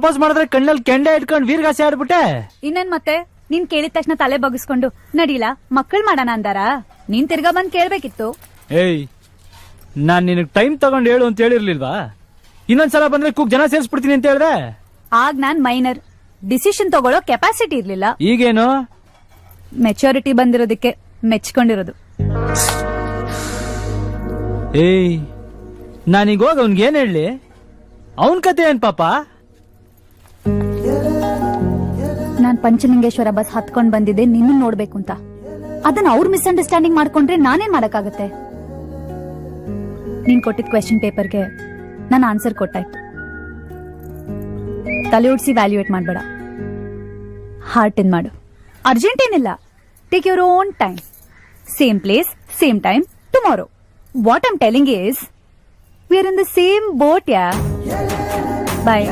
Propose ಮಾಡಿದ್ರೆ ಕಣ್ಣಲ್ಲಿ ಕೆಂಡೆ ಇಟ್ಕೊಂಡು ವೀರ್ಗಾಸೆ ಆಡ್ಬಿಟ್ಟೆ. ಇನ್ನೇನ್ ಮತ್ತೆ ನೀನ್ ಕೇಳಿದ ತಕ್ಷಣ ತಲೆ ಬಗ್ಗಿಸ್ಕೊಂಡು ನಡೀಲ ಮಕ್ಕಳು ಮಾಡೋಣ ಅಂದಾರ? ನೀನ್ ತಿರ್ಗಾ ಬಂದ್ ಕೇಳ್ಬೇಕಿತ್ತು. ಏಯ್, ನಾನ್ ನಿನಗ್ ಟೈಮ್ ತಗೊಂಡ್ ಹೇಳು ಅಂತ ಹೇಳಿರ್ಲಿಲ್ವಾ? ಇನ್ನೊಂದ್ಸಲ ಬಂದ್ರೆ ಕೂಗ್ ಜನ ಸೇರಿಸ್ಬಿಡ್ತೀನಿ ಅಂತ ಹೇಳ್ದೆ. ಆಗ ನಾನ್ ಮೈನರ್, ಡಿಸಿಷನ್ ತಗೊಳ್ಳೋ ಕೆಪಾಸಿಟಿ ಇರ್ಲಿಲ್ಲ. ಈಗೇನು ಮೆಚುರಿಟಿ ಬಂದಿರೋದಕ್ಕೆ ಮೆಚ್ಕೊಂಡಿರೋದು. ಏಯ್, ನಾನೀಗ ಹೋಗ ಅವ್ನ್ಗೆ ಏನ್ ಹೇಳಿ? ಅವನ್ ಕತೆ ಏನ್ ಪಾಪ? ನಾನ್ ಪಂಚಲಿಂಗೇಶ್ವರ ಬಸ್ ಹತ್ಕೊಂಡ್ ಬಂದಿದ್ದೆ ನಿನ್ನ ನೋಡ್ಬೇಕು ಅಂತ. ಅದನ್ನ ಅವ್ರ ಮಿಸ್ಅಂಡರ್ಸ್ಟ್ಯಾಂಡಿಂಗ್ ಮಾಡ್ಕೊಂಡ್ರೆ ನಾನೇನ್ ಮಾಡಕ್ಕಾಗತ್ತೆ? ನೀನ್ ಕೊಟ್ಟಿದ್ ಕ್ವೆಶ್ಚನ್ ಪೇಪರ್ಗೆ ನಾನು ಆನ್ಸರ್ ಕೊಟ್ಟಾಯ್ತು. ತಲೆ ಉಡ್ಸಿ ವ್ಯಾಲ್ಯೂಯೇಟ್ ಮಾಡ್ಬೇಡ, ಹಾರ್ಟ್ ಇನ್ ಮಾಡು. ಅರ್ಜೆಂಟ್ ಏನಿಲ್ಲ, take your own time. Same place, same time, tomorrow. What I'm telling is we are in the same boat. Yeah, bye.